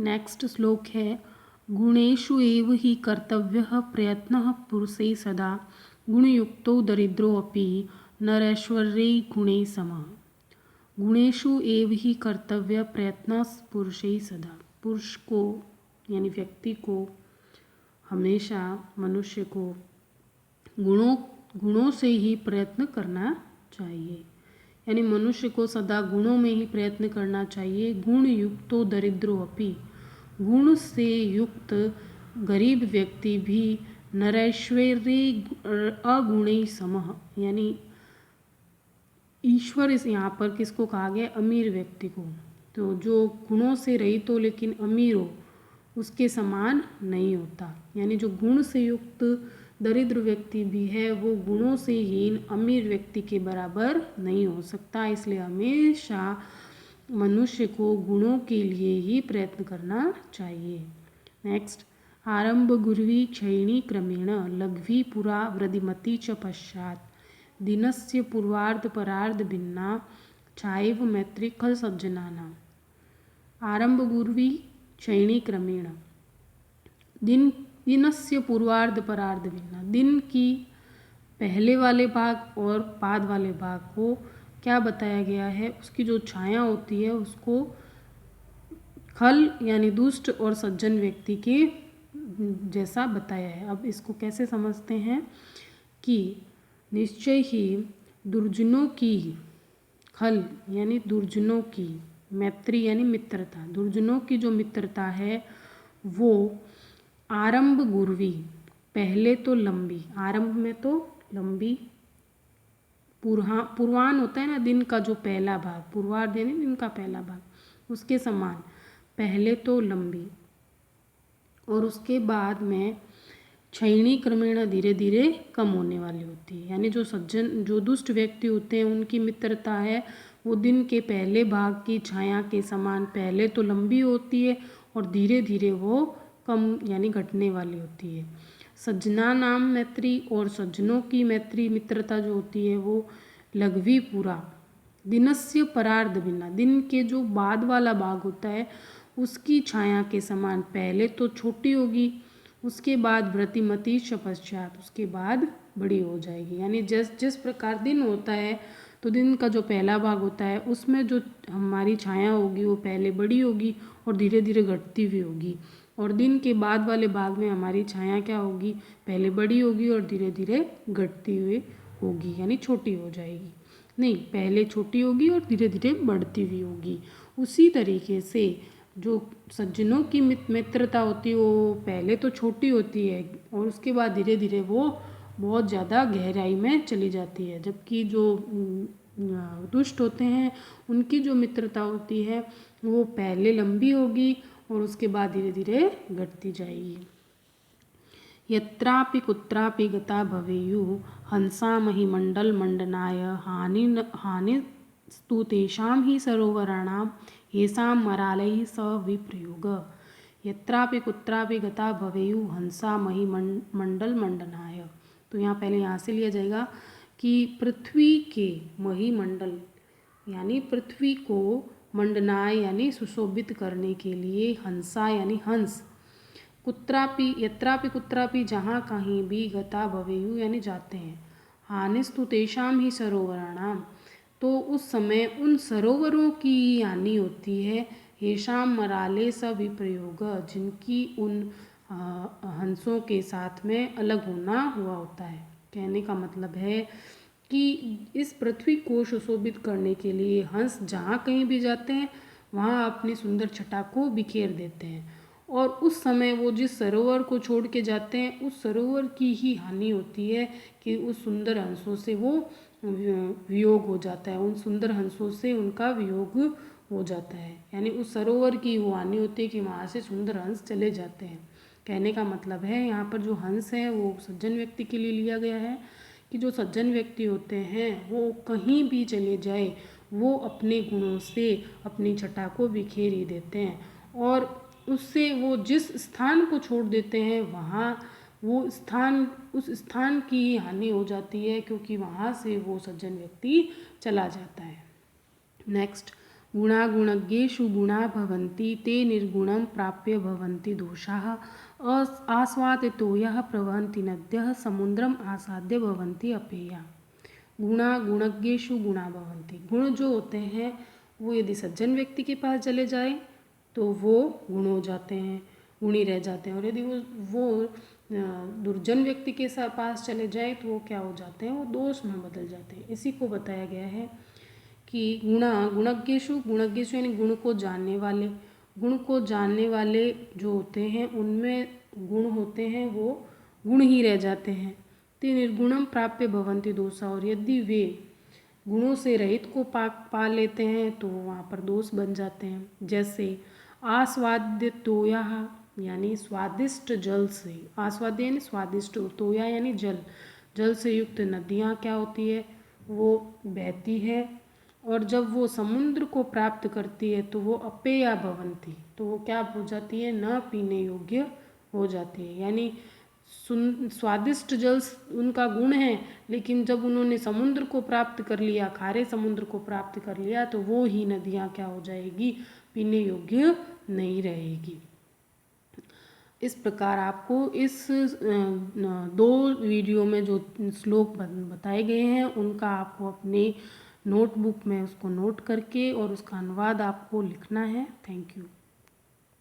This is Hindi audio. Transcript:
नेक्स्ट श्लोक है गुणेषु एव हि कर्तव्यः प्रयत्नः पुरुषै सदा गुणयुक्तो दरिद्रोऽपि नरैश्वर्ये गुणैः समः। गुणेषु एव ही कर्तव्य प्रयत्न पुरुषै सदा। पुरुष को यानी व्यक्ति को हमेशा, मनुष्य को गुणों से ही प्रयत्न करना चाहिए। यानी मनुष्य को सदा गुणों में ही प्रयत्न करना चाहिए। गुण युक्तो दरिद्रो अपि, गुण से युक्त गरीब व्यक्ति भी नरैश्वर्ये अगुणैः समः। यानी ईश्वर इस यहाँ पर किसको कहा गया? अमीर व्यक्ति को। तो जो गुणों से रहित हो लेकिन अमीर हो उसके समान नहीं होता। यानी जो गुण से युक्त दरिद्र व्यक्ति भी है वो गुणों से हीन अमीर व्यक्ति के बराबर नहीं हो सकता। इसलिए हमेशा मनुष्य को गुणों के लिए ही प्रयत्न करना चाहिए। नेक्स्ट, आरंभ गुर्वी क्षयिणी क्रमेण लघ्वी पुरा वृद्धिमती च पश्चात दिनस्य पूर्वार्ध परार्ध भिन्ना छाइव मैत्री खल सज्जनानां। आरंभ गुर्वी क्षयिणी क्रमेण, दिनस्य पूर्वार्ध परार्ध भिन्ना, दिन की पहले वाले भाग और बाद वाले भाग को क्या बताया गया है? उसकी जो छाया होती है उसको खल यानी दुष्ट और सज्जन व्यक्ति के जैसा बताया है। अब इसको कैसे समझते हैं कि निश्चय ही दुर्जनों की, खल यानी दुर्जनों की, मैत्री यानी मित्रता, दुर्जनों की जो मित्रता है वो आरंभ गुर्वी, पहले तो लंबी, आरंभ में तो लंबी, पूर्वान होता है ना दिन का जो पहला भाग, पूर्वार्ध यानी दिन का पहला भाग, उसके समान पहले तो लंबी और उसके बाद में क्षयिणी क्रमेण धीरे धीरे कम होने वाली होती है। यानी जो सज्जन, जो दुष्ट व्यक्ति होते हैं उनकी मित्रता है वो दिन के पहले भाग की छाया के समान पहले तो लंबी होती है और धीरे धीरे वो कम यानी घटने वाली होती है। सज्जना नाम मैत्री, और सज्जनों की मैत्री मित्रता जो होती है वो लघ्वी पूरा, दिनस्य परार्ध भिन्ना, दिन के जो बाद वाला भाग होता है उसकी छाया के समान पहले तो छोटी होगी, उसके बाद वृत्तिमती पश्चात, उसके बाद बड़ी हो जाएगी। यानी जिस प्रकार दिन होता है तो दिन का जो पहला भाग होता है उसमें जो हमारी छाया होगी वो पहले बड़ी होगी और धीरे धीरे घटती हुई होगी, और दिन के बाद वाले भाग में हमारी छाया क्या होगी? पहले बड़ी होगी और धीरे धीरे घटती हुई होगी, यानी छोटी हो जाएगी। नहीं, पहले छोटी होगी और धीरे धीरे बढ़ती हुई होगी। उसी तरीके से जो सज्जनों की मित्रता होती है वो पहले तो छोटी होती है और उसके बाद धीरे धीरे वो बहुत ज़्यादा गहराई में चली जाती है, जबकि जो दुष्ट होते हैं उनकी जो मित्रता होती है वो पहले लंबी होगी और उसके बाद धीरे धीरे घटती जाएगी। यत्रापि कुत्रापि गता भवेयुः हंसामहि मंडल मंडनाय हानिस्तु तेषां हि सरोवराणां येषां मरालैः स विप्रयोग। यत्रापि कुत्रापि गता भवेयुः हंसामहि मंडल मंडनाय, तो यहाँ पहले यहाँ से लिया जाएगा कि पृथ्वी के महीमंडल यानी पृथ्वी को मंडनाय यानी सुशोभित करने के लिए हंसा यानी हंस, कुत्रापि यत्रापि कुत्रापि जहाँ कहीं भी गता भवेयु यानी जाते हैं, हानिस्तु तेषां ही सरोवराणाम, तो उस समय उन सरोवरों की हानि होती है, येषां मराले स विप्रयोग, जिनकी उन हंसों के साथ में अलग होना हुआ होता है। कहने का मतलब है कि इस पृथ्वी को सुशोभित करने के लिए हंस जहाँ कहीं भी जाते हैं वहाँ अपनी सुंदर छटा को बिखेर देते हैं, और उस समय वो जिस सरोवर को छोड़ के जाते हैं उस सरोवर की ही हानि होती है कि उस सुंदर हंसों से वो वियोग हो जाता है, उन सुंदर हंसों से उनका वियोग हो जाता है। यानी उस सरोवर की वो हानि होती है कि वहाँ से सुंदर हंस चले जाते हैं। कहने का मतलब है यहाँ पर जो हंस है वो सज्जन व्यक्ति के लिए लिया गया है कि जो सज्जन व्यक्ति होते हैं वो कहीं भी चले जाए वो अपने गुणों से अपनी छटा को बिखेर ही देते हैं, और उससे वो जिस स्थान को छोड़ देते हैं वहाँ वो स्थान, उस स्थान की हानि हो जाती है क्योंकि वहाँ से वो सज्जन व्यक्ति चला जाता है। नेक्स्ट, गुणा गुणज्ञेषु गुणा भवन्ति ते निर्गुणं प्राप्य भवन्ति दोषाः आस्वादितोयः प्रवहन्ति नद्यः समुद्रम आसाद्य भवन्ति अपेया। गुणा गुणज्ञेषु गुणा भवन्ति, गुण जो होते हैं वो यदि सज्जन व्यक्ति के पास चले जाए तो वो गुण हो जाते हैं, गुणी रह जाते हैं, और यदि वो दुर्जन व्यक्ति के पास चले जाए तो वो क्या हो जाते हैं, वो दोष में बदल जाते हैं। इसी को बताया गया है कि गुणा गुणज्ञेषु यानी गुण को जानने वाले, गुण को जानने वाले जो होते हैं उनमें गुण होते हैं वो गुण ही रह जाते हैं। ते निर्गुणम प्राप्य भवन्ति दोषा, और यदि वे गुणों से रहित को पा लेते हैं तो वहाँ पर दोष बन जाते हैं। जैसे आस्वाद्य तोया यानी स्वादिष्ट जल से, आस्वाद्य यानी स्वादिष्ट, तोया यानी जल, जल से युक्त नदियाँ क्या होती है, वो बहती है, और जब वो समुद्र को प्राप्त करती है तो वो अपेया भवन्ति, तो वो क्या हो जाती है, न पीने योग्य हो जाती है। यानी स्वादिष्ट जल उनका गुण है, लेकिन जब उन्होंने समुद्र को प्राप्त कर लिया, खारे समुद्र को प्राप्त कर लिया, तो वो ही नदियाँ क्या हो जाएगी, पीने योग्य नहीं रहेगी। इस प्रकार आपको इस 2 वीडियो में जो श्लोक बताए गए हैं उनका आपको अपने नोटबुक में उसको नोट करके और उसका अनुवाद आपको लिखना है। Thank you.